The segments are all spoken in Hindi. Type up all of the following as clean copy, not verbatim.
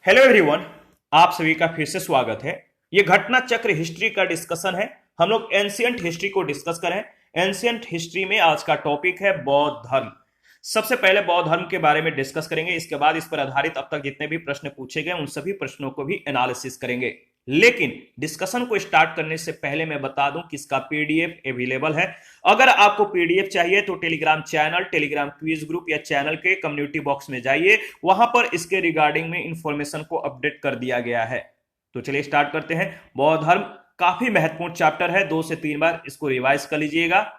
Hello everyone. आप सभी का फिर से स्वागत है। ये घटना चक्र हिस्ट्री का डिस्कशन है। हम लोग एंशियंट हिस्ट्री को डिस्कस करें। एंशियंट हिस्ट्री में आज का टॉपिक है बौद्ध धर्म। सबसे पहले बौद्ध धर्म के बारे में डिस्कस करेंगे, इसके बाद इस पर आधारित अब तक जितने भी प्रश्न पूछे गए उन सभी प्रश्नों को भी एनालिसिस करेंगे। लेकिन डिस्कशन को स्टार्ट करने से पहले मैं बता दूं कि इसका पीडीएफ अवेलेबल है। अगर आपको पीडीएफ चाहिए तो Telegram channel, Telegram quiz group या चैनल के कम्युनिटी बॉक्स में जाइए, वहां पर इसके रिगार्डिंग में इंफॉर्मेशन को अपडेट कर दिया गया है। तो चलिए स्टार्ट करते हैं। बौद्ध धर्म काफी महत्वपूर्ण चैप्टर है, 2 से 3 बार इसको रिवाइज कर लीजिएगा।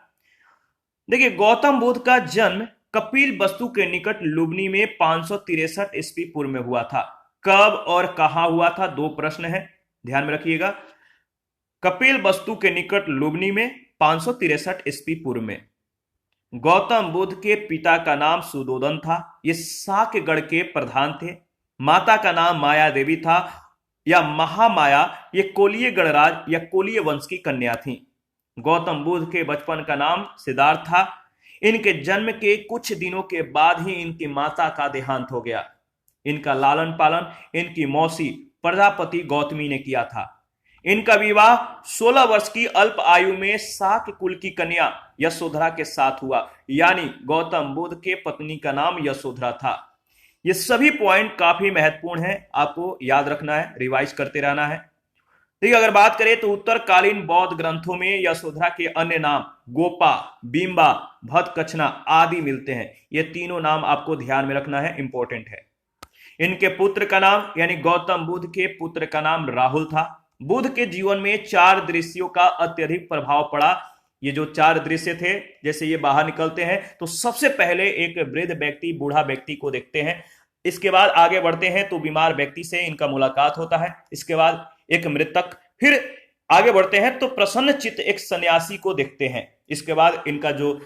देखिए, गौतम बुद्ध का जन्म कपिल वस्तु के निकट लुम्बिनी में 563 ईस्वी पूर्व में हुआ था। कब और कहां हुआ था, 2 प्रश्न है, ध्यान में रखिएगा। कपिल वस्तु के निकट लुम्बिनी में 563 ईस्वी पूर्व में। गौतम बुद्ध के पिता का नाम सुदोधन था, ये साक्यगढ़ के प्रधान थे। माता का नाम माया देवी था या महामाया, ये कोलीय गणराज या कोलीय वंश की कन्या थी। गौतम बुद्ध के बचपन का नाम सिद्धार्थ था। इनके जन्म के कुछ दिनों के बाद ही इनकी माता का देहांत हो गया। इनका लालन पालन इनकी मौसी प्रजापति गौतमी ने किया था। इनका विवाह 16 वर्ष की अल्प आयु में शाक्य कुल की कन्या यशोधरा के साथ हुआ, यानी गौतम बुद्ध के पत्नी का नाम यशोधरा था। ये सभी पॉइंट काफी महत्वपूर्ण है, आपको याद रखना है, रिवाइज करते रहना है। ठीक, अगर बात करें तो उत्तरकालीन बौद्ध ग्रंथों में यशोधरा के अन्य नाम गोपा, बिंबा, भद्दकछना आदि मिलते हैं। ये तीनों नाम आपको ध्यान में रखना है, इंपॉर्टेंट है। इनके पुत्र का नाम यानी गौतम बुद्ध के पुत्र का नाम राहुल था। बुद्ध के जीवन में 4 दृश्यों का अत्यधिक प्रभाव पड़ा। ये जो 4 दृश्य थे, जैसे ये बाहर निकलते हैं तो सबसे पहले एक वृद्ध व्यक्ति, बूढ़ा व्यक्ति को देखते हैं। इसके बाद आगे बढ़ते हैं तो बीमार व्यक्ति से इनका मुलाकात होता है। इसके बाद एक मृतक, फिर आगे बढ़ते हैं तो प्रसन्न चित्त एक सन्यासी को देखते हैं। इसके बाद इनका जो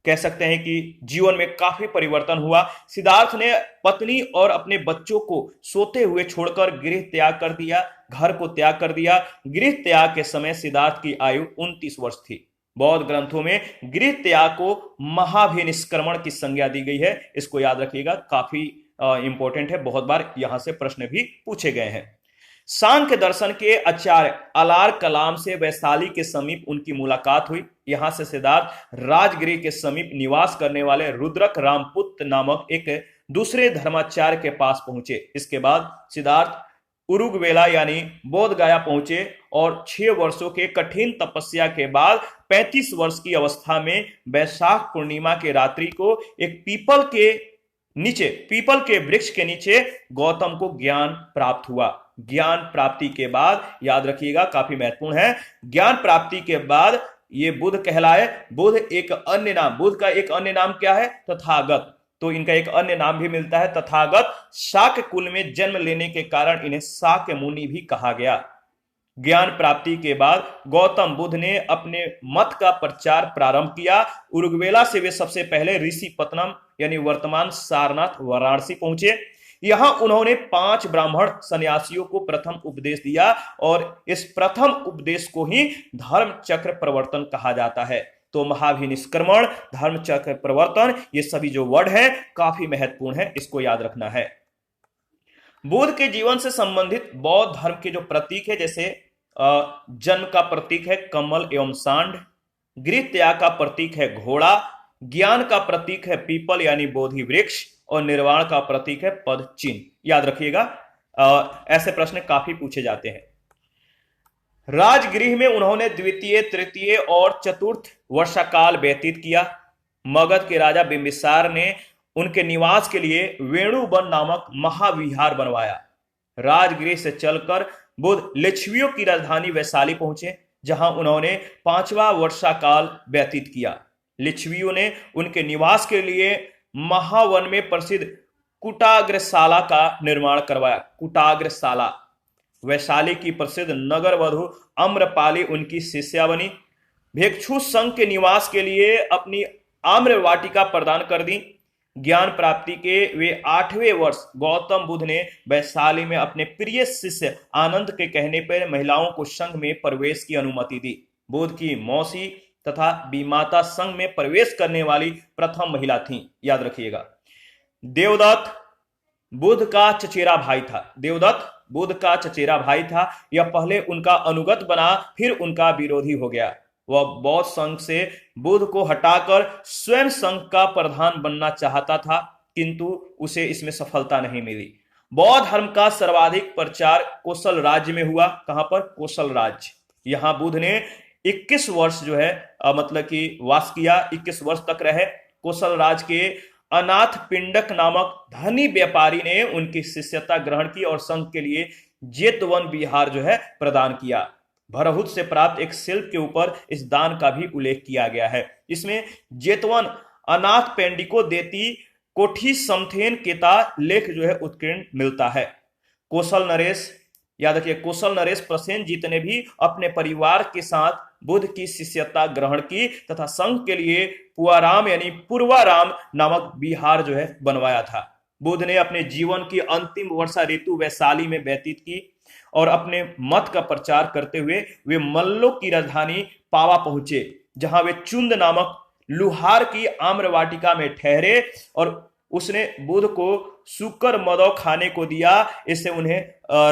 कह सकते हैं कि जीवन में काफी परिवर्तन हुआ। सिद्धार्थ ने पत्नी और अपने बच्चों को सोते हुए छोड़कर गृह त्याग कर दिया, घर को त्याग कर दिया। गृह त्याग के समय सिद्धार्थ की आयु 29 वर्ष थी। बौद्ध ग्रंथों में गृह त्याग को महाभिनिष्क्रमण की संज्ञा दी गई है, इसको याद रखिएगा, काफी इंपॉर्टेंट है, बहुत बार यहां से प्रश्न भी पूछे गए हैं। सांख्य दर्शन के आचार्य अलार कलाम से वैशाली के समीप उनकी मुलाकात हुई। यहां से सिद्धार्थ राजगृह के समीप निवास करने वाले रुद्रक रामपुत नामक एक दूसरे धर्माचार्य के पास पहुंचे। इसके बाद सिद्धार्थ उरुगवेला यानी बोध गया पहुंचे और 6 वर्षों के कठिन तपस्या के बाद 35 वर्ष की अवस्था में वैशाख पूर्णिमा के रात्रि को एक पीपल के वृक्ष के नीचे गौतम को ज्ञान प्राप्त हुआ। ज्ञान प्राप्ति के बाद, याद रखिएगा काफी महत्वपूर्ण है, ज्ञान प्राप्ति के बाद ये बुद्ध कहलाए। बुद्ध का एक अन्य नाम क्या है? तथागत। तो इनका एक अन्य नाम भी मिलता है तथागत। शाक्य कुल में जन्म लेने के कारण इन्हें शाक्य मुनि भी कहा गया। ज्ञान प्राप्ति के बाद गौतम बुद्ध ने अपने मत का प्रचार प्रारंभ किया। उरुग्वेला से वे सबसे पहले ऋषिपत्तनम यानी वर्तमान सारनाथ वाराणसी पहुंचे। यहां उन्होंने 5 ब्राह्मण सन्यासियों को प्रथम उपदेश दिया और इस प्रथम उपदेश को ही धर्म चक्र प्रवर्तन कहा जाता है। तो महाभिनिष्क्रमण, धर्म चक्र प्रवर्तन, ये सभी जो वर्ड है काफी महत्वपूर्ण है, इसको याद रखना है। बुद्ध के जीवन से संबंधित बौद्ध धर्म के जो प्रतीक है, जैसे जन्म का प्रतीक है कमल एवं सांड, गृह त्याग का प्रतीक है घोड़ा, ज्ञान का प्रतीक है पीपल यानी बोधि वृक्ष और निर्वाण का प्रतीक है पद चिन्ह। याद रखिएगा, ऐसे प्रश्न काफी पूछे जाते हैं। राजगृह में उन्होंने द्वितीय, तृतीय और चतुर्थ वर्षाकाल व्यतीत किया। मगध के राजा बिंबिसार ने उनके निवास के लिए वेणुवन नामक महाविहार बनवाया। राजगृह से चलकर बुद्ध लिच्छवियों की राजधानी वैशाली पहुंचे, जहां उन्होंने 5वां वर्षाकाल व्यतीत किया। लिच्छवियों ने उनके निवास के लिए महावन में प्रसिद्ध कुटाग्रशाला का निर्माण करवाया। कुटाग्रशाला, वैशाली की प्रसिद्ध नगर वधु आम्रपाली उनकी शिष्या बनी। भिक्षु संघ के निवास के लिए अपनी आम्र वाटिका प्रदान कर दी। ज्ञान प्राप्ति के वे 8वें वर्ष गौतम बुद्ध ने वैशाली में अपने प्रिय शिष्य आनंद के कहने पर महिलाओं को संघ में प्रवेश की अनुमति दी। बुद्ध की मौसी तथा बीमाता संघ में प्रवेश करने वाली प्रथम महिला थी, याद रखिएगा। देवदत्त बुध का चचेरा भाई था। देवदत्त बुध का चचेरा भाई था। यह पहले उनका अनुगत बना, फिर उनका विरोधी हो गया। वह बौद्ध संघ से बुध को हटाकर स्वयं संघ का प्रधान बनना चाहता था, किंतु उसे इसमें सफलता नहीं मिली। बौद्ध धर्म का सर्वाधिक प्रचार कोसल राज्य में हुआ। कहां पर? कोसल राज्य। यहां बुद्ध ने 21 वर्ष जो है मतलब कि वास किया, 21 वर्ष तक रहे। कोसल राज्य के अनाथ पिंडक नामक धनी व्यापारी ने उनकी शिष्यता ग्रहण की और संघ के लिए जेतवन विहार जो है प्रदान किया। भरहुत से प्राप्त एक शिल्प के ऊपर इस दान का भी उल्लेख किया गया है। इसमें जेतवन अनाथ पेंडिको देती कोठी समथेन केता लेख जो है उत्कीर्ण मिलता है। कौशल नरेश, याद रखिए, कौशल नरेश प्रसेनजीत ने भी अपने परिवार के साथ बुद्ध की शिष्यता ग्रहण की तथा संघ के लिए पुआराम यानी पूर्वाराम नामक विहार जो है बनवाया था। बुद्ध ने अपने जीवन की अंतिम वर्षा ऋतु वैशाली में व्यतीत की और अपने मत का प्रचार करते हुए वे मल्लों की राजधानी पावा पहुंचे, जहां वे चुंद नामक लुहार की आम्र वाटिका में ठहरे और उसने बुद्ध को शुकर मदौ खाने को दिया। इससे उन्हें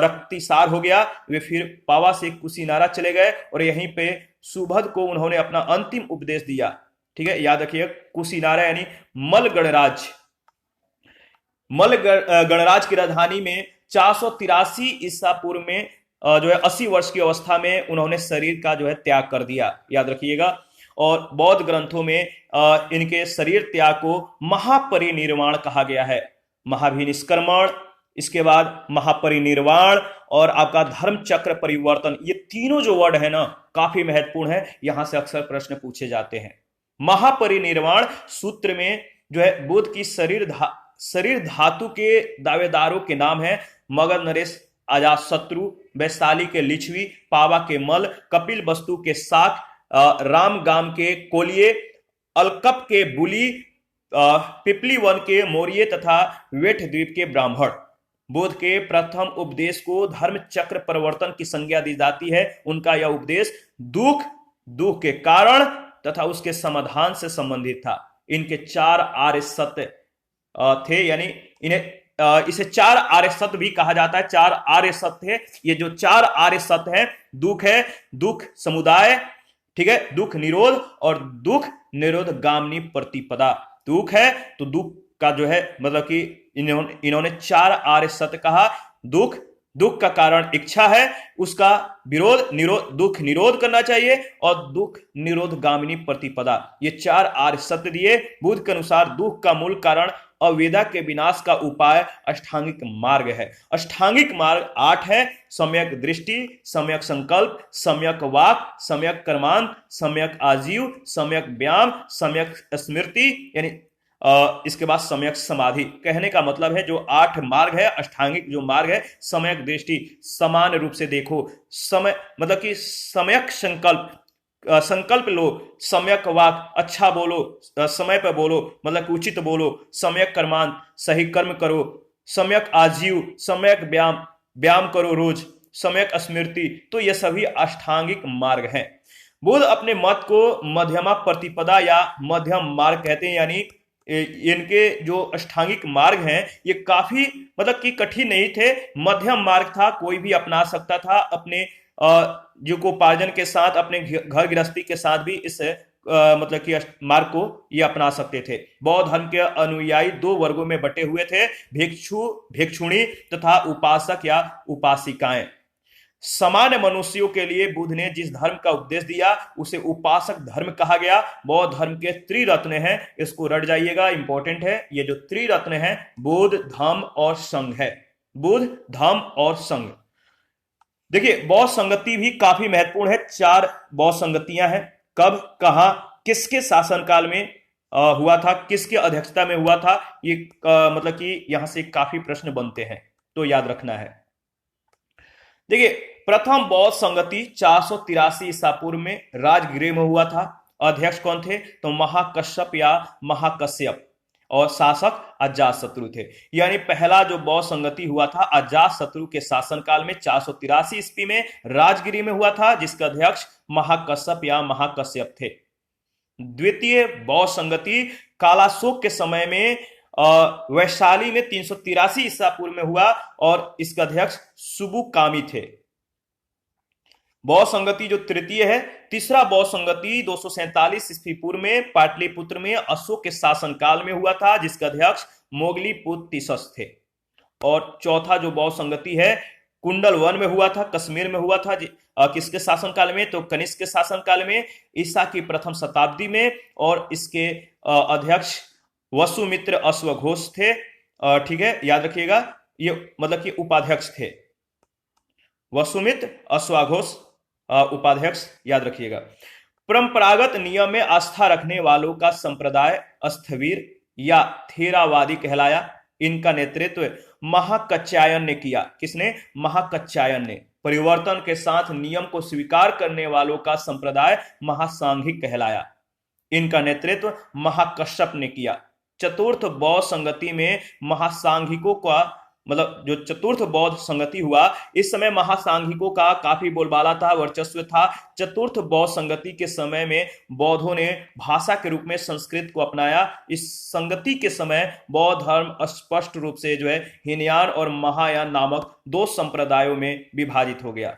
रक्तिसार हो गया। वे फिर पावा से कुशीनारा चले गए और यहीं पे सुभद को उन्होंने अपना अंतिम उपदेश दिया। ठीक है, याद रखिए, कुशीनारा यानी मल गणराज्य। मल गणराज्य की राजधानी में 483 ईसा पूर्व में जो है 80 वर्ष की अवस्था में उन्होंने शरीर का जो है त्याग कर दिया, याद रखिएगा। और बौद्ध ग्रंथों में इनके शरीर त्याग को महापरिनिर्वाण कहा गया है। महाभिनिष्क्रमण, इसके बाद महापरिनिर्वाण और आपका धर्म चक्र परिवर्तन, ये तीनों जो वर्ड है ना काफी महत्वपूर्ण है, यहां से अक्सर प्रश्न पूछे जाते हैं। महापरिनिर्वाण सूत्र में जो है बुद्ध की शरीर धातु के दावेदारों के नाम है। मगध नरेश अजातशत्रु, वैशाली के लिच्छवी, पावा के मल, कपिल वस्तु के शाक, रामगाम के कोलिये, अलकप के बुली, पिपली वन के मौर्य तथा वेठ द्वीप के ब्राह्मण। बुद्ध के प्रथम उपदेश को धर्म चक्र परिवर्तन की संज्ञा दी जाती है। उनका यह उपदेश दुख के कारण तथा उसके समाधान से संबंधित था। इनके 4 आर्य सत्य थे, यानी इन्हें इसे 4 आर्य सत्य भी कहा जाता है। 4 आर्य सत्य है। ये जो 4 आर्य सत्य है, दुख समुदाय, ठीक है, दुख निरोध और दुख निरोध गामिनी प्रतिपदा। दुख है तो दुख का जो है मतलब कि इन्होंने 4 आर्य सत्य कहा। दुख का कारण इच्छा है, उसका दुख निरोध करना चाहिए और दुख निरोध गामिनी प्रतिपदा, ये 4 आर्य सत्य दिए। बुद्ध के अनुसार दुख का मूल कारण अवेदा के विनाश का उपाय अष्टांगिक मार्ग है। अष्टांगिक मार्ग 8 है। सम्यक दृष्टि, सम्यक संकल्प, सम्यक वाक, सम्यक कर्मांत, सम्यक आजीव, सम्यक व्यायाम, सम्यक स्मृति, यानी इसके बाद सम्यक समाधि। कहने का मतलब है जो 8 मार्ग है, अष्टांगिक जो मार्ग है, सम्यक दृष्टि, समान रूप से देखो, समय मतलब कि सम्यक संकल्प लो, सम्यक वाक, अच्छा बोलो, समय पर बोलो मतलब कि उचित बोलो, सम्यक कर्मांत, सही कर्म करो, सम्यक आजीव, सम्यक व्यायाम करो रोज, सम्यक स्मृति। तो ये सभी अष्टांगिक मार्ग हैं। बुद्ध अपने मत को मध्यमा प्रतिपदा या मध्यम मार्ग कहते हैं, यानी इनके जो अष्टांगिक मार्ग हैं ये काफी मतलब कि कठिन नहीं थे, मध्यम मार्ग था, कोई भी अपना सकता था। अपने जीविकोपार्जन के साथ, अपने घर गृहस्थी के साथ भी इस मतलब कि मार्ग को ये अपना सकते थे। बौद्ध धर्म के अनुयायी 2 वर्गों में बटे हुए थे, भिक्षुणी तथा उपासक या उपासिकाएं। सामान्य मनुष्यों के लिए बुद्ध ने जिस धर्म का उपदेश दिया उसे उपासक धर्म कहा गया। बौद्ध धर्म के त्रिरत्न हैं, इसको रट जाइएगा, इंपॉर्टेंट है। ये जो त्रिरत्न है बुद्ध, धम्म और संघ है। बुद्ध, धम्म और संघ। देखिए बौद्ध संगति भी काफी महत्वपूर्ण है। 4 बौद्ध संगतियां हैं। कब, कहां, किसके शासनकाल में हुआ था, किसके अध्यक्षता में हुआ था, ये मतलब कि यहां से काफी प्रश्न बनते हैं, तो याद रखना है। देखिए प्रथम बौद्ध संगति 483 ईसा पूर्व में राजगृह में हुआ था। अध्यक्ष कौन थे? तो महाकश्यप या महाकश्यप, और शासक अजातशत्रु थे। यानी पहला जो बौद्ध संगति हुआ था अजातशत्रु के शासनकाल में 483 ईस्वी में राजगिरी में हुआ था, जिसका अध्यक्ष महाकश्यप या महाकश्यप थे। द्वितीय बौद्ध संगति कालाशोक के समय में वैशाली में 383 ईसा पूर्व में हुआ और इसका अध्यक्ष सुबुकामी थे। बौद्ध संगति जो तृतीय है, तीसरा बौद्ध संगति 247 ईस्वी पूर्व में पाटलिपुत्र में अशोक के शासनकाल में हुआ था, जिसका अध्यक्ष मोगलीपुत्र तीसस थे। और चौथा जो बौद्ध संगति है कुंडल वन में हुआ था, कश्मीर में हुआ था। किसके शासनकाल में? तो कनिष्क के शासनकाल में, ईसा की प्रथम शताब्दी में, और इसके अध्यक्ष वसुमित्र अश्वघोष थे। ठीक है, याद रखिएगा, ये मतलब कि उपाध्यक्ष थे, वसुमित्र अश्वघोष उपाध्यक्ष, याद रखिएगा। परंपरागत नियम में आस्था रखने वालों का संप्रदाय स्थविर या थेरावादी कहलाया। इनका नेतृत्व महाकच्चायन ने किया। किसने? महाकच्चायन ने। परिवर्तन के साथ नियम को स्वीकार करने वालों का संप्रदाय महासांघिक कहलाया। इनका नेतृत्व महाकश्यप ने किया। चतुर्थ बौद्ध संगति में महासांघिकों का मतलब जो चतुर्थ बौद्ध संगति हुआ, इस समय महासांघिकों का काफी बोलबाला था, वर्चस्व था। चतुर्थ बौद्ध संगति के समय में बौद्धों ने भाषा के रूप में संस्कृत को अपनाया। इस संगति के समय बौद्ध धर्म स्पष्ट रूप से जो है हीनयान और महायान नामक दो संप्रदायों में विभाजित हो गया।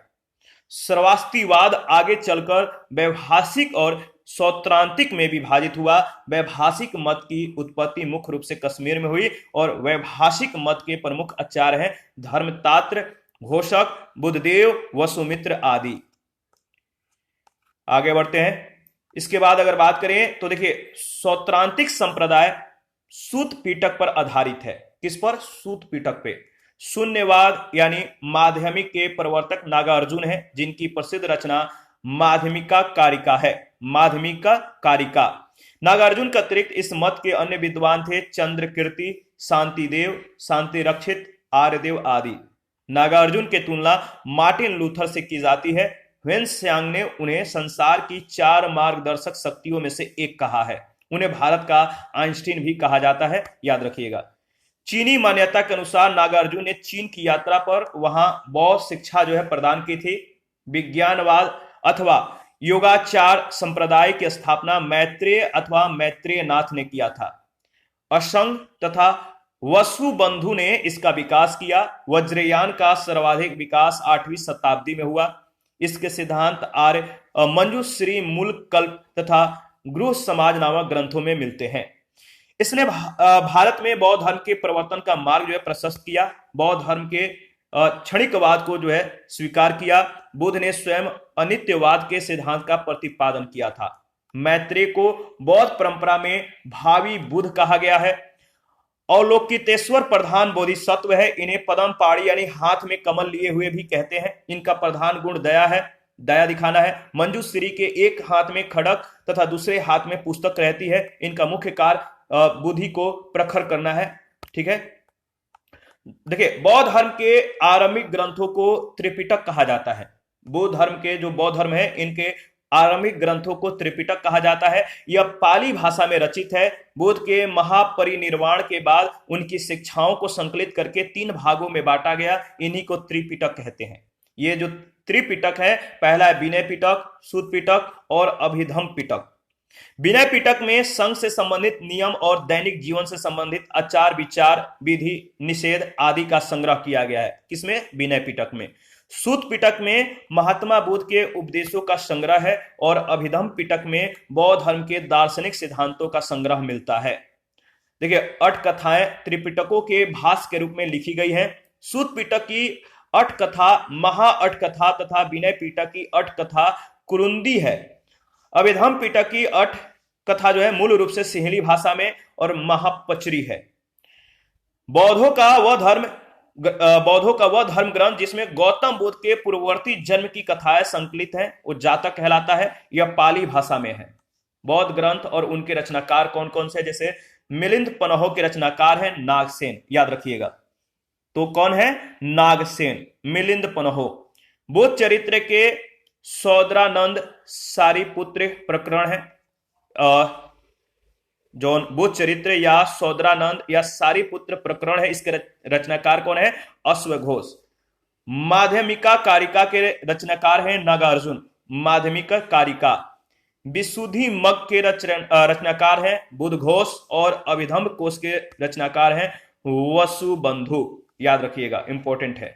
श्रवास्तिवाद आगे चलकर वैभाषिक और सौत्रांतिक में विभाजित हुआ। वैभाषिक मत की उत्पत्ति मुख्य रूप से कश्मीर में हुई और वैभाषिक मत के प्रमुख आचार्य हैं धर्मतात्र, घोषक, बुद्धदेव, वसुमित्र आदि। आगे बढ़ते हैं। इसके बाद अगर बात करें तो देखिए, सौत्रांतिक संप्रदाय सूत पिटक पर आधारित है। किस पर? सूत पिटक पे। शून्यवाद यानी माध्यमिक के प्रवर्तक नागार्जुन है, जिनकी प्रसिद्ध रचना माध्यमिका कारिका है। माध्यमिका कारिका। नागार्जुन के अतिरिक्त इस मत के अन्य विद्वान थे चंद्रकीर्ति, शांतिदेव, शांति रक्षित, आर्यदेव आदि। नागार्जुन की तुलना मार्टिन लूथर से की जाती है। ह्वेन-त्सांग ने उन्हें संसार की 4 मार्गदर्शक शक्तियों में से एक कहा है। उन्हें भारत का आइंस्टीन भी कहा जाता है, याद रखिएगा। चीनी मान्यता के अनुसार नागार्जुन ने चीन की यात्रा पर वहां बौद्ध शिक्षा जो है प्रदान की थी। विज्ञानवाद अथवा योगाचार संप्रदाय की स्थापना मैत्रेय अथवा मैत्रेय नाथ ने किया था। असंग तथा वसुबंधु ने इसका विकास किया। वज्रयान का सर्वाधिक विकास 8वीं शताब्दी में हुआ। इसके सिद्धांत आर्य मंजूश्री, मूल कल्प तथा गृह समाज नामक ग्रंथों में मिलते हैं। इसने भारत में बौद्ध धर्म के प्रवर्तन का मार्ग जो है प्रशस्त किया। बौद्ध धर्म के क्षणिकवाद को जो है स्वीकार किया। बुद्ध ने स्वयं अनित्यवाद के सिद्धांत का प्रतिपादन किया था। मैत्रेय को बौद्ध परंपरा में भावी बुद्ध कहा गया है। अवलोकितेश्वर प्रधान बोधिसत्व है। इन्हें पदम पाड़ी यानी हाथ में कमल लिए हुए भी कहते हैं। इनका प्रधान गुण दया है, दया दिखाना है। मंजूश्री के एक हाथ में खड़ग तथा दूसरे हाथ में पुस्तक रहती है। इनका मुख्य कार्य बुद्धि को प्रखर करना है। ठीक है, देखिए, बौद्ध धर्म के आरंभिक ग्रंथों को त्रिपिटक कहा जाता है। बौद्ध धर्म के जो बौद्ध धर्म है, इनके आरंभिक ग्रंथों को त्रिपिटक कहा जाता है। यह पाली भाषा में रचित है। बुद्ध के महापरिनिर्वाण के बाद उनकी शिक्षाओं को संकलित करके 3 भागों में बांटा गया। इन्हीं को त्रिपिटक कहते हैं। ये जो त्रिपिटक है, पहला है विनय पिटक, सूत पिटक और अभिधम पिटक। विनय पिटक में संघ से संबंधित नियम और दैनिक जीवन से संबंधित आचार विचार, विधि निषेध आदि का संग्रह किया गया है। किसमें? विनय पिटक में। सूत पिटक में महात्मा बुद्ध के उपदेशों का संग्रह है और अभिधम पिटक में बौद्ध धर्म के दार्शनिक सिद्धांतों का संग्रह मिलता है। देखिए, अट कथाएं त्रिपिटकों के भाष्य के रूप में लिखी गई हैं। सूत पिटक की अट कथा महा अट कथा तथा विनय पिटक की अट कथा कुरुंदी है। अभिधम पिटक की अट कथा जो है मूल रूप से सिंहली भाषा में और महापचरी है। बौद्धों का वह धर्म ग्रंथ जिसमें गौतम बुद्ध के पूर्ववर्ती जन्म की कथाएं संकलित हैं, वो जातक कहलाता है। यह पाली भाषा में है। बौद्ध ग्रंथ और उनके रचनाकार कौन कौन से? जैसे मिलिंद पन्हो के रचनाकार हैं नागसेन, याद रखिएगा। तो कौन है? नागसेन, मिलिंद पन्हो। बुद्ध चरित्र के सौदरानंद सारिपुत्र प्रकरण है। जो बुद्ध चरित्र या सौदरानंद या सारिपुत्र प्रकरण है, इसके रचनाकार कौन है? अश्वघोष। माध्यमिका कारिका के रचनाकार हैं नागार्जुन। माध्यमिका कारिका विशुद्धि मग के रचनाकार हैं बुद्धघोष और अभिधम्म कोश के रचनाकार हैं वसुबंधु। याद रखिएगा, इंपॉर्टेंट है।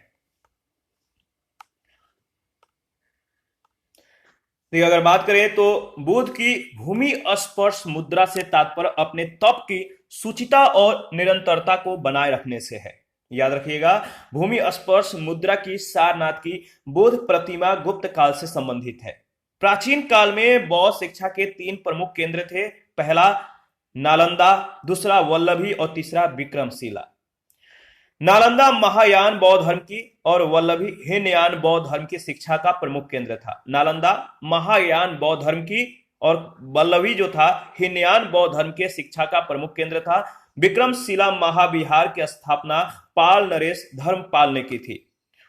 तो अगर बात करें तो बुद्ध की भूमि स्पर्श मुद्रा से तात्पर्य अपने तप की सुचिता और निरंतरता को बनाए रखने से है। याद रखिएगा, भूमि स्पर्श मुद्रा की सारनाथ की बुद्ध प्रतिमा गुप्त काल से संबंधित है। प्राचीन काल में बौद्ध शिक्षा के 3 प्रमुख केंद्र थे। पहला नालंदा, दूसरा वल्लभी और तीसरा विक्रमशिला। नालंदा महायान बौद्ध धर्म की और वल्लभी हीनयान बौद्ध धर्म की शिक्षा का प्रमुख केंद्र था। नालंदा महायान बौद्ध धर्म की और वल्लभी जो था हीनयान बौद्ध धर्म के शिक्षा का प्रमुख केंद्र था। विक्रमशिला महाविहार की स्थापना पाल नरेश धर्मपाल ने की थी।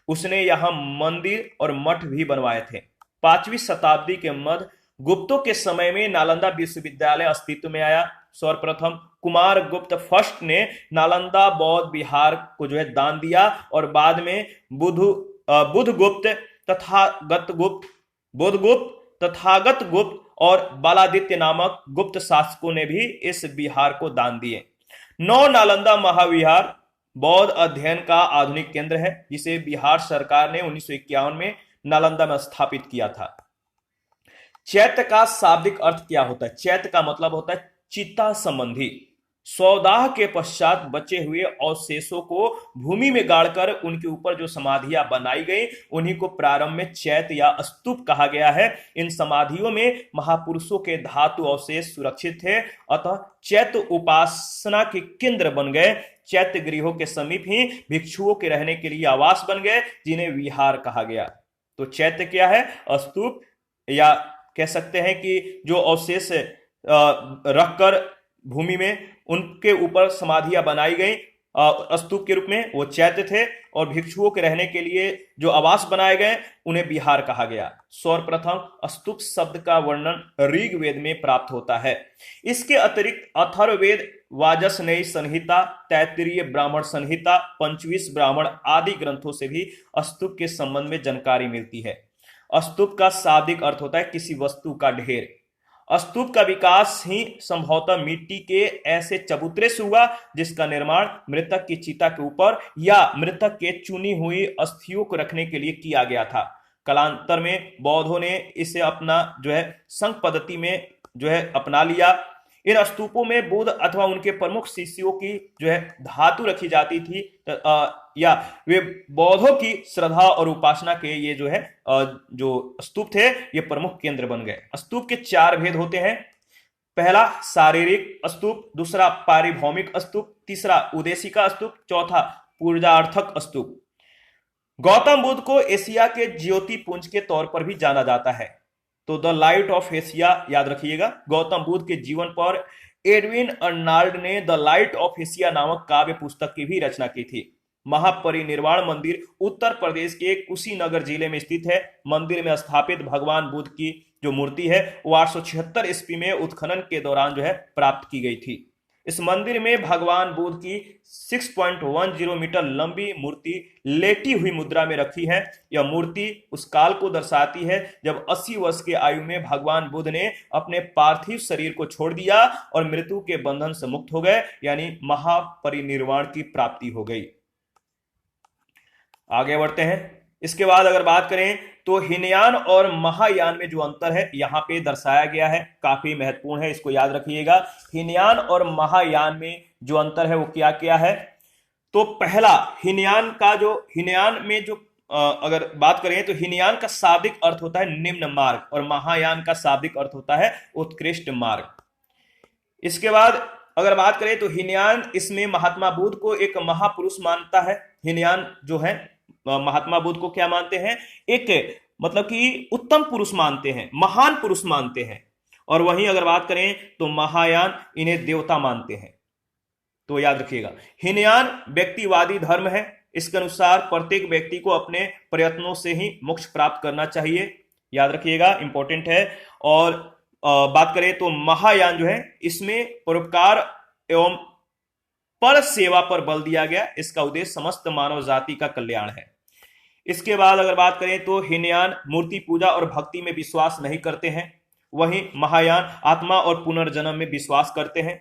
उसने यहाँ मंदिर और मठ भी बनवाए थे। 5वीं शताब्दी के मध्य गुप्तों के समय में नालंदा विश्वविद्यालय अस्तित्व में आया। सर्वप्रथम कुमार गुप्त फर्स्ट ने नालंदा बौद्ध विहार को जो है दान दिया और बाद में बुद्धगुप्त, तथागत गुप्त और बालादित्य नामक गुप्त शासकों ने भी इस विहार को दान दिए। नौ नालंदा महाविहार बौद्ध अध्ययन का आधुनिक केंद्र है, जिसे बिहार सरकार ने 1951 में नालंदा में स्थापित किया था। चैत्य का शाब्दिक अर्थ क्या होता है? चैत्य का मतलब होता है चिता संबंधी। सौदाह के पश्चात बचे हुए अवशेषों को भूमि में गाड़कर उनके ऊपर जो समाधियां बनाई गई उन्हीं को प्रारंभ में चैत्य या स्तूप कहा गया है। इन समाधियों में महापुरुषों के धातु अवशेष सुरक्षित थे, अतः चैत्य उपासना के केंद्र बन गए। चैत्य गृहों के समीप ही भिक्षुओं के रहने के लिए आवास बन गए, जिन्हें विहार कहा गया। तो चैत्य क्या है? स्तूप, या कह सकते हैं कि जो अवशेष रखकर भूमि में उनके ऊपर समाधियां बनाई गई स्तूप के रूप में, वो चैत्य थे। और भिक्षुओं के रहने के लिए जो आवास बनाए गए उन्हें विहार कहा गया। सर्वप्रथम स्तूप शब्द का वर्णन ऋग्वेद में प्राप्त होता है। इसके अतिरिक्त अथर्ववेद, वाजसनेयी संहिता, तैत्तिरीय ब्राह्मण संहिता, पंचविंश ब्राह्मण आदि ग्रंथों से भी स्तूप के संबंध में जानकारी मिलती है। स्तूप का शाब्दिक अर्थ होता है किसी वस्तु का ढेर। स्तूप का विकास ही संभवतः मिट्टी के ऐसे चबूतरे से हुआ जिसका निर्माण मृतक की चिता के ऊपर या मृतक के चुनी हुई अस्थियों को रखने के लिए किया गया था। कालांतर में बौद्धों ने इसे अपना जो है संघ पद्धति में जो है अपना लिया। इन स्तूपों में बुद्ध अथवा उनके प्रमुख शिष्यों की जो है धातु रखी जाती थी, या वे बौद्धों की श्रद्धा और उपासना के ये जो है जो स्तूप थे ये प्रमुख केंद्र बन गए। स्तूप के 4 भेद होते हैं। पहला शारीरिक स्तूप, दूसरा पारिभौमिक स्तूप, तीसरा उद्देशिका स्तूप, चौथा पूजार्थक स्तूप। गौतम बुद्ध को एशिया के ज्योति पुंज के तौर पर भी जाना जाता है। तो द लाइट ऑफ एशिया याद रखिएगा। गौतम बुद्ध के जीवन पर एडविन अर्नाल्ड ने द लाइट ऑफ एशिया नामक काव्य पुस्तक की भी रचना की थी। महापरिनिर्वाण मंदिर उत्तर प्रदेश के कुशीनगर जिले में स्थित है। मंदिर में स्थापित भगवान बुद्ध की जो मूर्ति है वो 876 ईस्वी में उत्खनन के दौरान जो है प्राप्त की गई थी। इस मंदिर में भगवान बुद्ध की 6.10 मीटर लंबी मूर्ति लेटी हुई मुद्रा में रखी है। यह मूर्ति उस काल को दर्शाती है जब 80 वर्ष की आयु में भगवान बुद्ध ने अपने पार्थिव शरीर को छोड़ दिया और मृत्यु के बंधन से मुक्त हो गए, यानी महापरिनिर्वाण की प्राप्ति हो गई। आगे बढ़ते हैं। इसके बाद अगर बात करें तो हीनयान और महायान में जो अंतर है यहाँ पे दर्शाया गया है, काफी महत्वपूर्ण है, इसको याद रखिएगा। हीनयान और महायान में जो अंतर है वो क्या क्या है? तो पहला, हीनयान में जो अगर बात करें तो हीनयान का शाब्दिक अर्थ होता है निम्न मार्ग और महायान का शाब्दिक अर्थ होता है उत्कृष्ट मार्ग। इसके बाद अगर बात करें तो हीनयान इसमें महात्मा बुद्ध को एक महापुरुष मानता है। हीनयान जो है महात्मा बुद्ध को क्या मानते हैं? एक मतलब कि उत्तम पुरुष मानते हैं, महान पुरुष मानते हैं। और वहीं अगर बात करें तो महायान इन्हें देवता मानते हैं। तो याद रखिएगा, हीनयान व्यक्तिवादी धर्म है। इसके अनुसार प्रत्येक व्यक्ति को अपने प्रयत्नों से ही मोक्ष प्राप्त करना चाहिए। याद रखिएगा, इंपॉर्टेंट है। और बात करें तो महायान जो है इसमें परोपकार एवं पर सेवा पर बल दिया गया। इसका उद्देश्य समस्त मानव जाति का कल्याण है। इसके बाद अगर बात करें तो हीनयान मूर्ति पूजा और भक्ति में विश्वास नहीं करते हैं। वहीं महायान आत्मा और पुनर्जन्म में विश्वास करते हैं।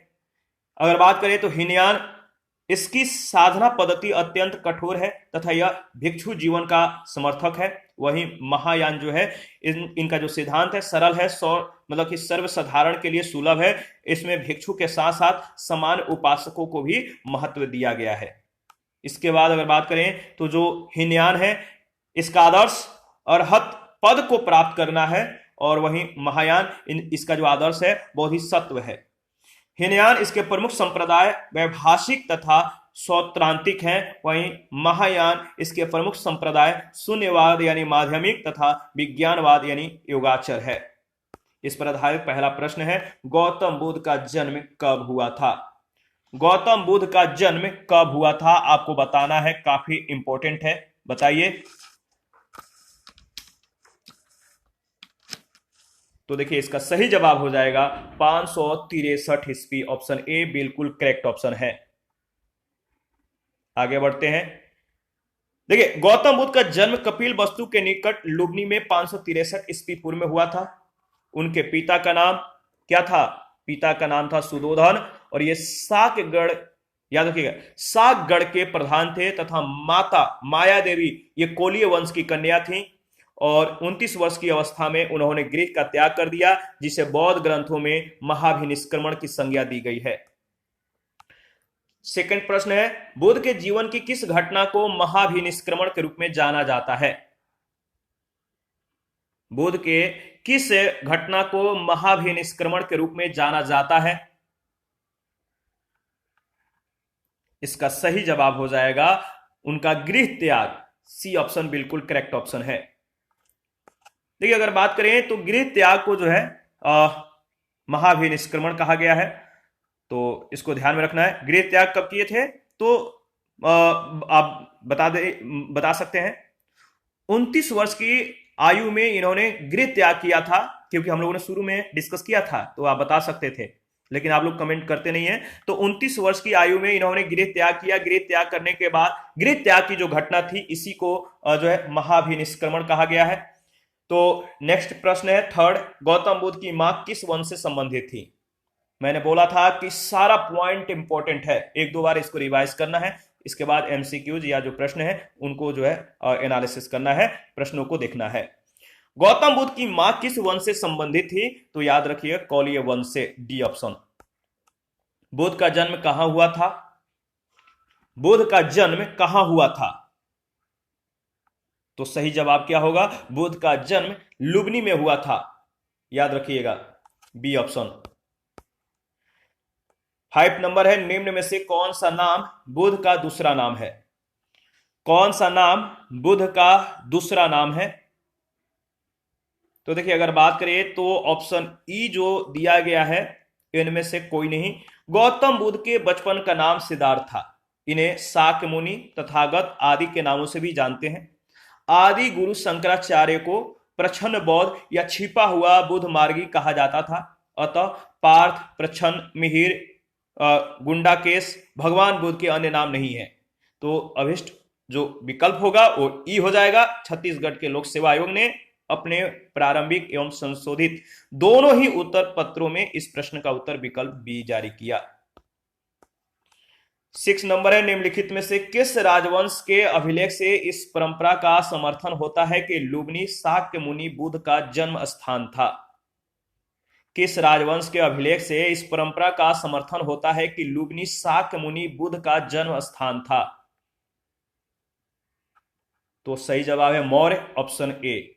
अगर बात करें तो हीनयान, इसकी साधना पद्धति अत्यंत कठोर है तथा यह भिक्षु जीवन का समर्थक है। वहीं महायान जो है, इनका जो सिद्धांत है सरल है, मतलब कि सर्वसाधारण के लिए सुलभ है। इसमें भिक्षु के साथ साथ समान उपासकों को भी महत्व दिया गया है। इसके बाद अगर बात करें तो जो हीनयान है, इसका आदर्श अरहत पद को प्राप्त करना है, और वहीं महायान इसका जो आदर्श है बोधिसत्व है। हीनयान इसके प्रमुख संप्रदाय वैभाषिक तथा सौत्रांतिक हैं, वहीं महायान इसके प्रमुख संप्रदाय शून्यवाद यानी माध्यमिक तथा विज्ञानवाद यानी योगाचर है। इस पर आधारित पहला प्रश्न है, गौतम बुद्ध का जन्म कब हुआ था? गौतम बुद्ध का जन्म कब हुआ था आपको बताना है, काफी इंपॉर्टेंट है, बताइए। तो देखिए इसका सही जवाब हो जाएगा 563 ईस्वी, ऑप्शन ए बिल्कुल करेक्ट ऑप्शन है। आगे बढ़ते हैं। देखिए गौतम बुद्ध का जन्म कपिल वस्तु के निकट लुबनी में 563 ईस्वी पूर्व में हुआ था। उनके पिता का नाम क्या था? पिता का नाम था सुदोधन, और ये साकगढ़, याद रखिएगा, साकगढ़ के प्रधान थे, तथा माता माया देवी ये कोलीय वंश की कन्या थी, और 29 वर्ष की अवस्था में उन्होंने गृह का त्याग कर दिया, जिसे बौद्ध ग्रंथों में महाभिनिष्क्रमण की संज्ञा दी गई है। सेकंड प्रश्न है, बुद्ध के जीवन की किस घटना को महाभिनिष्क्रमण के रूप में जाना जाता है? बुद्ध के किस घटना को महाभिनिष्क्रमण के रूप में जाना जाता है? इसका सही जवाब हो जाएगा उनका गृह त्याग, सी ऑप्शन बिल्कुल करेक्ट ऑप्शन है। देखिए अगर बात करें तो गृह त्याग को जो है महाभिनिष्क्रमण कहा गया है, तो इसको ध्यान में रखना है। गृह त्याग कब किए थे तो आप बता सकते हैं 29 वर्ष की आयु में इन्होंने गृह त्याग किया था, क्योंकि हम लोगों ने शुरू में डिस्कस किया था, तो आप बता सकते थे, लेकिन आप लोग कमेंट करते नहीं है। तो 29 वर्ष की आयु में इन्होंने गृह त्याग किया। गृह त्याग करने के बाद गृह त्याग की जो घटना थी, इसी को जो है महाभिनिष्क्रमण कहा गया है। तो नेक्स्ट प्रश्न है थर्ड, गौतम बुद्ध की मां किस वंश से संबंधित थी? मैंने बोला था कि सारा पॉइंट इंपॉर्टेंट है, एक दो बार इसको रिवाइज करना है, इसके बाद एमसीक्यूज या जो प्रश्न है उनको जो है एनालिसिस करना है, प्रश्नों को देखना है। गौतम बुद्ध की मां किस वंश से संबंधित थी? तो याद रखिए कौलीय वंश से, डी ऑप्शन। बुद्ध का जन्म कहां हुआ था? बुद्ध का जन्म कहां हुआ था? तो सही जवाब क्या होगा? बुद्ध का जन्म लुबनी में हुआ था, याद रखिएगा, बी ऑप्शन। 5 नंबर है, निम्न में से कौन सा नाम बुद्ध का दूसरा नाम है? कौन सा नाम बुद्ध का दूसरा नाम है? तो देखिए अगर बात करें तो ऑप्शन ई जो दिया गया है, इनमें से कोई नहीं। गौतम बुद्ध के बचपन का नाम सिद्धार्थ था। इन्हें शाक्य मुनि, तथागत आदि के नामों से भी जानते हैं। आदि गुरु शंकराचार्य को प्रच्छन्न बौद्ध या छिपा हुआ बुद्ध मार्गी कहा जाता था। अतः पार्थ, प्रच्छन्न, मिहिर, गुंडाकेश भगवान बुद्ध के अन्य नाम नहीं है। तो अभिष्ट जो विकल्प होगा वो ई हो जाएगा। छत्तीसगढ़ के लोक सेवा आयोग ने अपने प्रारंभिक एवं संशोधित दोनों ही उत्तर पत्रों में इस प्रश्न का उत्तर विकल्प बी जारी किया। 6 नंबर है, निम्नलिखित में से किस राजवंश के अभिलेख से इस परंपरा का समर्थन होता है कि लुबनी शाक्य मुनि बुद्ध का जन्म स्थान था? किस राजवंश के अभिलेख से इस परंपरा का समर्थन होता है कि लुबनी शाक्य मुनि बुद्ध का जन्म स्थान था? तो सही जवाब है मौर्य, ऑप्शन ए।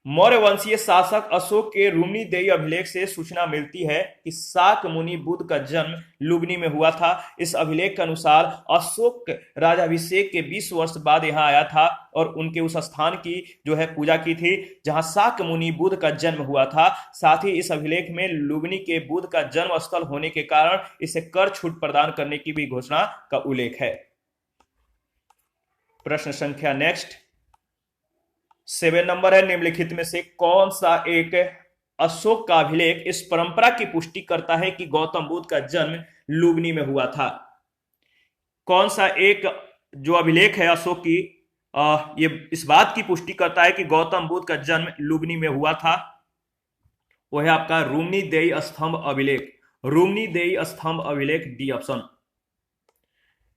मौर्य वंशीय शासक अशोक के रुम्नीदेही अभिलेख से सूचना मिलती है कि शाक्य मुनि बुद्ध का जन्म लुबनी में हुआ था। इस अभिलेख के अनुसार अशोक राजाभिषेक के 20 वर्ष बाद यहां आया था और उनके उस स्थान की जो है पूजा की थी जहां शाक्य मुनि बुद्ध का जन्म हुआ था। साथ ही इस अभिलेख में लुबनी के बुद्ध का जन्म स्थल होने के कारण इसे कर छूट प्रदान करने की भी घोषणा का उल्लेख है। प्रश्न संख्या नेक्स्ट 7 नंबर है, निम्नलिखित में से कौन सा एक अशोक का अभिलेख इस परंपरा की पुष्टि करता है कि गौतम बुद्ध का जन्म लुबनी में हुआ था? कौन सा एक जो अभिलेख है अशोक की ये इस बात की पुष्टि करता है कि गौतम बुद्ध का जन्म लुबनी में हुआ था? वो है आपका रूमनीदेई स्तंभ अभिलेख, रूमनीदेई स्तंभ अभिलेख, डी ऑप्शन।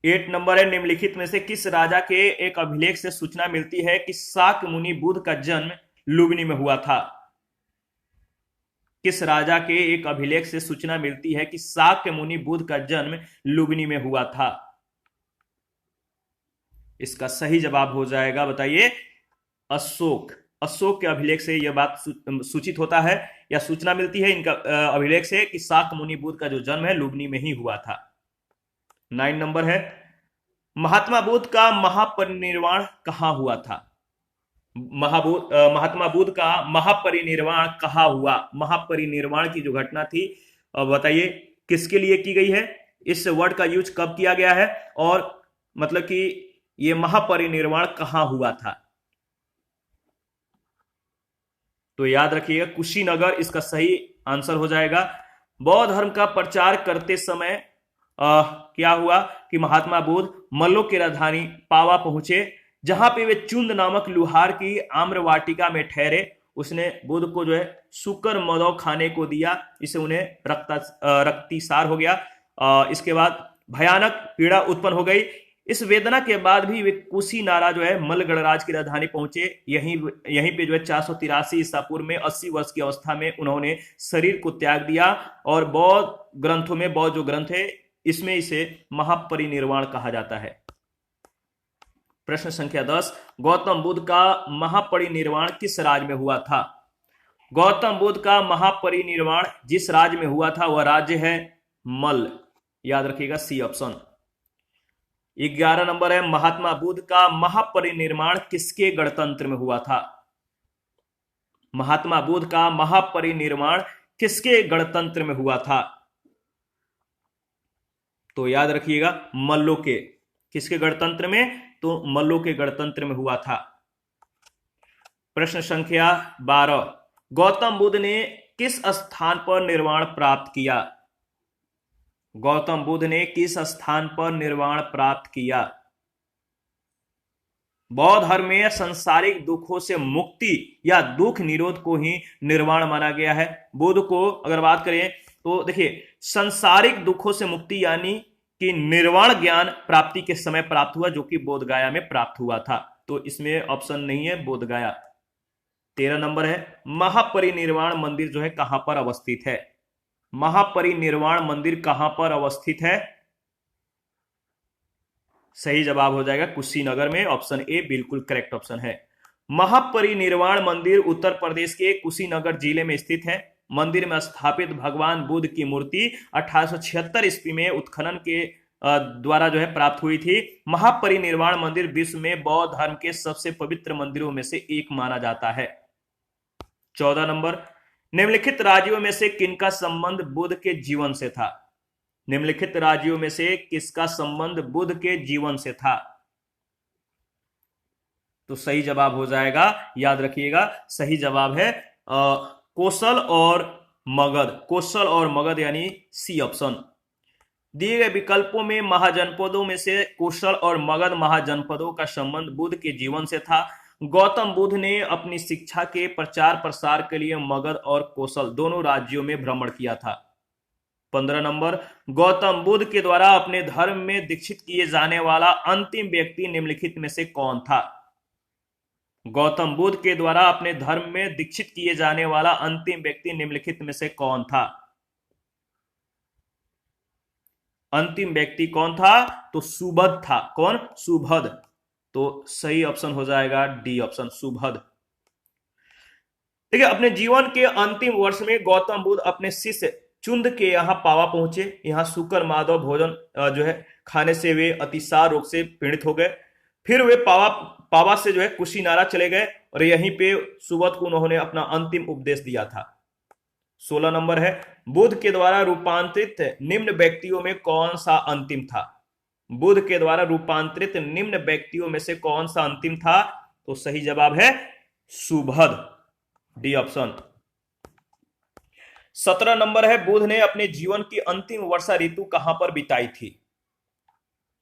8 नंबर है, निम्नलिखित में से किस राजा के एक अभिलेख से सूचना मिलती है कि शाक्य मुनि बुद्ध का जन्म लुबनी में हुआ था? किस राजा के एक अभिलेख से सूचना मिलती है कि शाक्य मुनि बुद्ध का जन्म लुबनी में हुआ था? इसका सही जवाब हो जाएगा, बताइए, अशोक। अशोक के अभिलेख से यह बात सूचित होता है या सूचना मिलती है इनका अभिलेख से कि शाक्य मुनि बुद्ध का जो जन्म है लुबनी में ही हुआ था। 9 नंबर है, महात्मा बुद्ध का महापरिनिर्वाण कहां हुआ था? महात्मा बुद्ध का महापरिनिर्वाण कहां हुआ? महापरिनिर्वाण की जो घटना थी, बताइए किसके लिए की गई है, इस वर्ड का यूज कब किया गया है, और मतलब कि यह महापरिनिर्वाण कहां हुआ था? तो याद रखिएगा कुशीनगर इसका सही आंसर हो जाएगा। बौद्ध धर्म का प्रचार करते समय क्या हुआ कि महात्मा बुद्ध मल्लों की राजधानी पावा पहुंचे, जहां पे वे चुंद नामक लुहार की आम्र वाटिका में ठहरे। उसने बुद्ध को जो है सुकर मदौ खाने को दिया, इससे उन्हें रक्तिसार हो गया। इसके बाद भयानक पीड़ा उत्पन्न हो गई। इस वेदना के बाद भी वे कुशीनारा जो है मल्ल गणराज की राजधानी पहुंचे। यहीं पे जो है 483 ईसा पूर्व में 80 वर्ष की अवस्था में उन्होंने शरीर को त्याग दिया। और बौद्ध ग्रंथों में, बौद्ध जो ग्रंथ है इसमें इसे महापरिनिर्वाण कहा जाता है। प्रश्न संख्या 10, गौतम बुद्ध का महापरिनिर्वाण किस राज्य में हुआ था? गौतम बुद्ध का महापरिनिर्वाण जिस राज्य में हुआ था वह राज्य है मल्ल, याद रखिएगा, सी ऑप्शन। 11 नंबर है, महात्मा बुद्ध का महापरिनिर्वाण किसके गणतंत्र में हुआ था? महात्मा बुद्ध का महापरिनिर्वाण किसके गणतंत्र में हुआ था? तो याद रखिएगा मल्लों के। किसके गणतंत्र में? तो मल्लों के गणतंत्र में हुआ था। प्रश्न संख्या 12, गौतम बुद्ध ने किस स्थान पर निर्वाण प्राप्त किया? गौतम बुद्ध ने किस स्थान पर निर्वाण प्राप्त किया? बौद्ध धर्म में संसारिक दुखों से मुक्ति या दुख निरोध को ही निर्वाण माना गया है। बुद्ध को अगर बात करें तो देखिए, संसारिक दुखों से मुक्ति यानी कि निर्वाण ज्ञान प्राप्ति के समय प्राप्त हुआ, जो कि बोधगया में प्राप्त हुआ था। तो इसमें ऑप्शन नहीं है बोधगया। 13 नंबर है, महापरिनिर्वाण मंदिर जो है कहां पर अवस्थित है? महापरिनिर्वाण मंदिर कहां पर अवस्थित है? सही जवाब हो जाएगा कुशीनगर में, ऑप्शन ए बिल्कुल करेक्ट ऑप्शन है। महापरिनिर्वाण मंदिर उत्तर प्रदेश के कुशीनगर जिले में स्थित है। मंदिर में स्थापित भगवान बुद्ध की मूर्ति 1876 ईस्वी में उत्खनन के द्वारा जो है प्राप्त हुई थी। महापरिनिर्वाण मंदिर विश्व में बौद्ध धर्म के सबसे पवित्र मंदिरों में से एक माना जाता है। 14 नंबर, निम्नलिखित राज्यों में से किनका संबंध बुद्ध के जीवन से था? निम्नलिखित राज्यों में से किसका संबंध बुद्ध के जीवन से था? तो सही जवाब हो जाएगा, याद रखिएगा, सही जवाब है कोसल और मगध। कोसल और मगध यानी सी ऑप्शन। दिए गए विकल्पों में महाजनपदों में से कोसल और मगध महाजनपदों का संबंध बुद्ध के जीवन से था। गौतम बुद्ध ने अपनी शिक्षा के प्रचार प्रसार के लिए मगध और कोसल दोनों राज्यों में भ्रमण किया था। 15 नंबर, गौतम बुद्ध के द्वारा अपने धर्म में दीक्षित किए जाने वाला अंतिम व्यक्ति निम्नलिखित में से कौन था? गौतम बुद्ध के द्वारा अपने धर्म में दीक्षित किए जाने वाला अंतिम व्यक्ति निम्नलिखित में से कौन था? अंतिम व्यक्ति कौन था? तो सुबध था। कौन? सुबध। तो सही ऑप्शन हो जाएगा डी ऑप्शन, सुबध। देखिए, अपने जीवन के अंतिम वर्ष में गौतम बुद्ध अपने शिष्य चुंद के यहाँ पावा पहुंचे। यहाँ शुकर माधव भोजन जो है खाने से वे अतिसार रोग से पीड़ित हो गए। फिर वे पावा से जो है कुशीनारा चले गए और यहीं पे सुबध को उन्होंने अपना अंतिम उपदेश दिया था। 16 नंबर है, बुद्ध के द्वारा रूपांतरित निम्न व्यक्तियों में कौन सा अंतिम था? बुद्ध के द्वारा रूपांतरित निम्न व्यक्तियों में से कौन सा अंतिम था? तो सही जवाब है सुबध, डी ऑप्शन। 17 नंबर है, बुद्ध ने अपने जीवन की अंतिम वर्षा ऋतु कहां पर बिताई थी?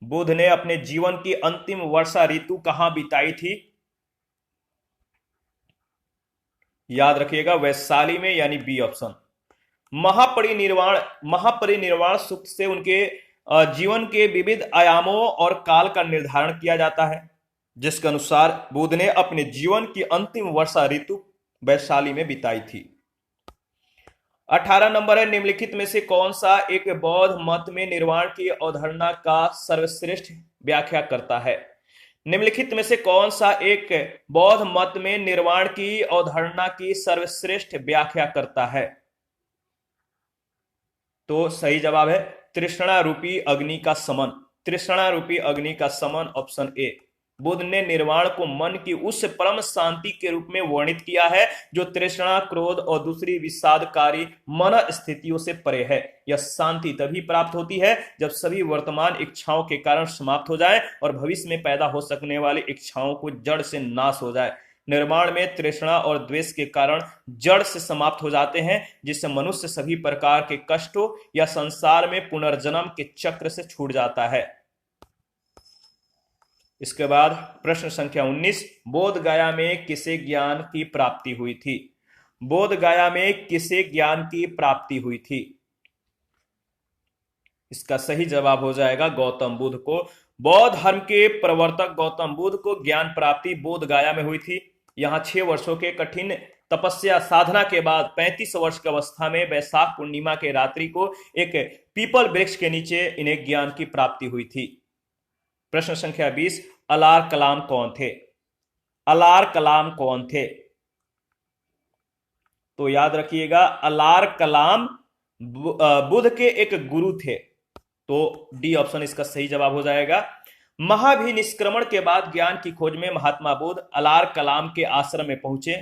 बुद्ध ने अपने जीवन की अंतिम वर्षा ऋतु कहां बिताई थी? याद रखिएगा वैशाली में, यानी बी ऑप्शन। महापरिनिर्वाण सूक्त से उनके जीवन के विविध आयामों और काल का निर्धारण किया जाता है, जिसके अनुसार बुद्ध ने अपने जीवन की अंतिम वर्षा ऋतु वैशाली में बिताई थी। 18 नंबर है, निम्नलिखित में से कौन सा एक बौद्ध मत में निर्वाण की अवधारणा का सर्वश्रेष्ठ व्याख्या करता है? निम्नलिखित में से कौन सा एक बौद्ध मत में निर्वाण की अवधारणा की सर्वश्रेष्ठ व्याख्या करता है? तो सही जवाब है तृष्णा रूपी अग्नि का समन। तृष्णा रूपी अग्नि का समन, ऑप्शन ए। बुद्ध ने निर्वाण को मन की उस परम शांति के रूप में वर्णित किया है जो तृष्णा, क्रोध और दूसरी विषादकारी मन स्थितियों से परे है। यह शांति तभी प्राप्त होती है जब सभी वर्तमान इच्छाओं के कारण समाप्त हो जाए और भविष्य में पैदा हो सकने वाली इच्छाओं को जड़ से नाश हो जाए। निर्माण में तृष्णा और द्वेष के कारण जड़ से समाप्त हो जाते हैं, जिससे मनुष्य सभी प्रकार के कष्टों या संसार में पुनर्जन्म के चक्र से छूट जाता है। इसके बाद प्रश्न संख्या 19, बोध गया में किसे ज्ञान की प्राप्ति हुई थी? बोध गया में किसे ज्ञान की प्राप्ति हुई थी? इसका सही जवाब हो जाएगा गौतम बुद्ध को। बौद्ध धर्म के प्रवर्तक गौतम बुद्ध को ज्ञान प्राप्ति बोध गया में हुई थी। यहां 6 वर्षों के कठिन तपस्या साधना के बाद 35 वर्ष की अवस्था में वैशाख पूर्णिमा के रात्रि को एक पीपल वृक्ष के नीचे इन्हें ज्ञान की प्राप्ति हुई थी। प्रश्न संख्या 20, अलार कलाम कौन थे? अलार कलाम कौन थे? तो याद रखिएगा अलार कलाम बुद्ध के एक गुरु थे। तो डी ऑप्शन इसका सही जवाब हो जाएगा। महाभिनिष्क्रमण के बाद ज्ञान की खोज में महात्मा बुद्ध अलार कलाम के आश्रम में पहुंचे,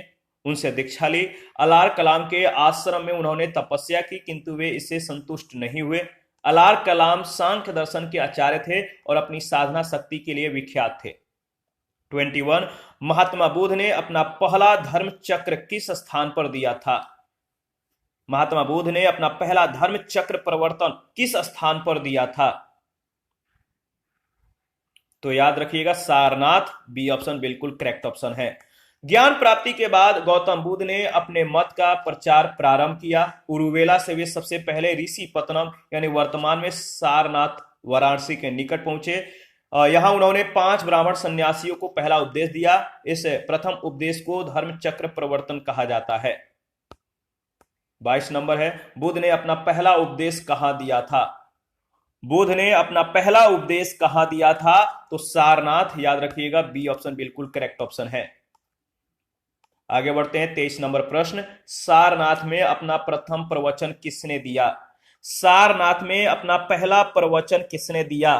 उनसे दीक्षा ली। अलार कलाम के आश्रम में उन्होंने तपस्या की, किंतु वे इससे संतुष्ट नहीं हुए। अलार कलाम सांख्य दर्शन के आचार्य थे और अपनी साधना शक्ति के लिए विख्यात थे। 21, महात्मा बुद्ध ने अपना पहला धर्म चक्र किस स्थान पर दिया था? महात्मा बुद्ध ने अपना पहला धर्म चक्र प्रवर्तन किस स्थान पर दिया था? तो याद रखिएगा सारनाथ, बी ऑप्शन बिल्कुल करेक्ट ऑप्शन है। ज्ञान प्राप्ति के बाद गौतम बुद्ध ने अपने मत का प्रचार प्रारंभ किया। उरुवेला से वे सबसे पहले ऋषि पत्तनम यानी वर्तमान में सारनाथ वाराणसी के निकट पहुंचे। यहां उन्होंने 5 ब्राह्मण सन्यासियों को पहला उपदेश दिया। इस प्रथम उपदेश को धर्म चक्र प्रवर्तन कहा जाता है। 22 नंबर है, बुद्ध ने अपना पहला उपदेश कहां दिया था? बुद्ध ने अपना पहला उपदेश कहां दिया था? तो सारनाथ, याद रखिएगा बी ऑप्शन बिल्कुल करेक्ट ऑप्शन है। आगे बढ़ते हैं 23 नंबर प्रश्न, सारनाथ में अपना प्रथम प्रवचन किसने दिया? सारनाथ में अपना पहला प्रवचन किसने दिया?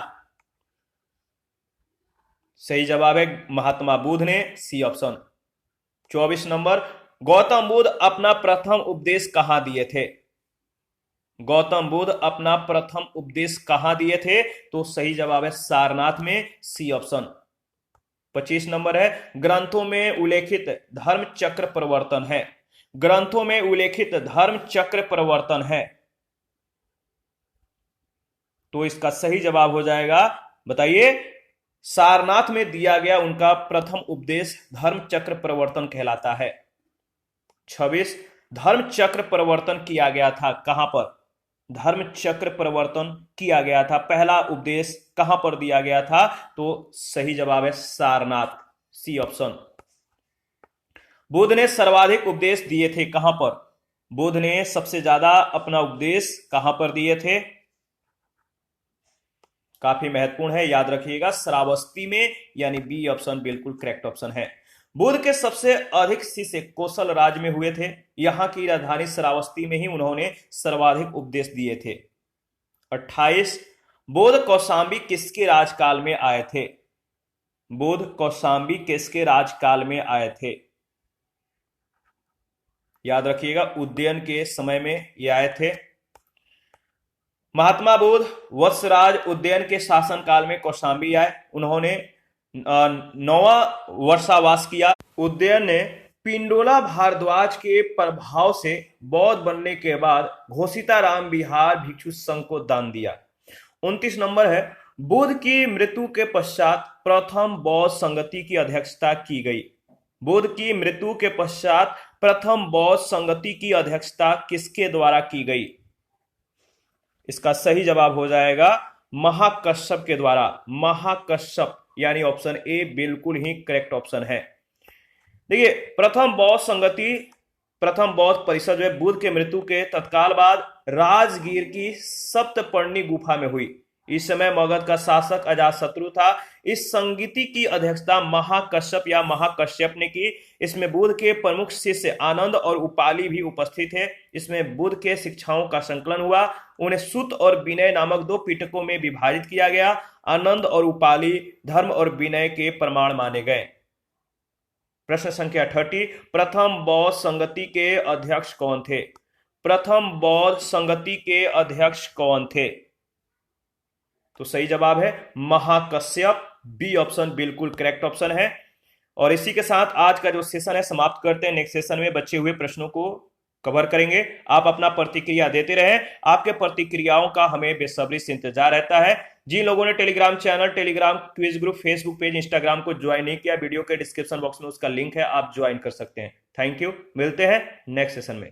सही जवाब है महात्मा बुद्ध ने, C option. 24 number, Gautam Buddha अपना प्रथम उपदेश कहां दिए थे? गौतम बुद्ध अपना प्रथम उपदेश कहां दिए थे? तो सही जवाब है सारनाथ में, सी ऑप्शन। 25 नंबर है, ग्रंथों में उल्लेखित धर्म चक्र प्रवर्तन है। ग्रंथों में उल्लेखित धर्म चक्र प्रवर्तन है। तो इसका सही जवाब हो जाएगा, बताइए, सारनाथ में दिया गया उनका प्रथम उपदेश धर्म चक्र प्रवर्तन कहलाता है। 26, धर्म चक्र प्रवर्तन किया गया था कहां पर? धर्म चक्र प्रवर्तन किया गया था, पहला उपदेश कहां पर दिया गया था? तो सही जवाब है सारनाथ, सी ऑप्शन। बुद्ध ने सर्वाधिक उपदेश दिए थे कहां पर? बुद्ध ने सबसे ज्यादा अपना उपदेश कहां पर दिए थे? काफी महत्वपूर्ण है, याद रखिएगा श्रावस्ती में, यानी बी ऑप्शन बिल्कुल करेक्ट ऑप्शन है। बुद्ध के सबसे अधिक शिष्य कौशल राज्य में हुए थे। यहां की राजधानी श्रावस्ती में ही उन्होंने सर्वाधिक उपदेश दिए थे। 28, बुद्ध कौशांबी किसके राजकाल में आए थे? बुद्ध कौशांबी किसके राजकाल में आए थे? याद रखिएगा उदयन के समय में ये आए थे। महात्मा बुद्ध वत्सराज उदयन के शासनकाल में कौशांबी आए। उन्होंने 9वां वर्षावास किया। उदयन ने पिंडोला भारद्वाज के प्रभाव से बौद्ध बनने के बाद घोषिताराम विहार भिक्षु संघ को दान दिया। 29 नंबर है, बुद्ध की मृत्यु के पश्चात प्रथम बौद्ध संगति की अध्यक्षता की गई। बुद्ध की मृत्यु के पश्चात प्रथम बौद्ध संगति की अध्यक्षता किसके द्वारा की गई? इसका सही जवाब हो जाएगा महाकश्यप के द्वारा। महाकश्यप यानी ऑप्शन ए बिल्कुल ही करेक्ट ऑप्शन है। देखिए, प्रथम बौद्ध संगति, प्रथम बौद्ध परिषद जो बुद्ध के मृत्यु के तत्काल बाद राजगीर की सप्तपर्णी गुफा में हुई। इस समय मगध का शासक अजातशत्रु था। इस संगति की अध्यक्षता महाकश्यप या महाकश्यप ने की। इसमें बुद्ध के प्रमुख शिष्य आनंद और उपाली भी उपस्थित थे। इसमें बुद्ध के शिक्षाओं का संकलन हुआ। उन्हें सुत और विनय नामक दो पिटकों में विभाजित किया गया। आनंद और उपाली धर्म और विनय के प्रमाण माने गए। प्रश्न संख्या 30, प्रथम बौद्ध संगति के अध्यक्ष कौन थे? प्रथम बौद्ध संगति के अध्यक्ष कौन थे? तो सही जवाब है महाकश्यप। बी ऑप्शन बिल्कुल करेक्ट ऑप्शन है। और इसी के साथ आज का जो सेशन है समाप्त करते हैं। नेक्स्ट सेशन में बचे हुए प्रश्नों को कवर करेंगे। आप अपना प्रतिक्रिया देते रहें। आपके प्रतिक्रियाओं का हमें बेसब्री से इंतजार रहता है। जिन लोगों ने Telegram channel, Telegram quiz group, Facebook page, Instagram को ज्वाइन नहीं किया, वीडियो के डिस्क्रिप्शन बॉक्स में उसका लिंक है, आप ज्वाइन कर सकते हैं। Thank you. मिलते हैं नेक्स्ट सेशन में।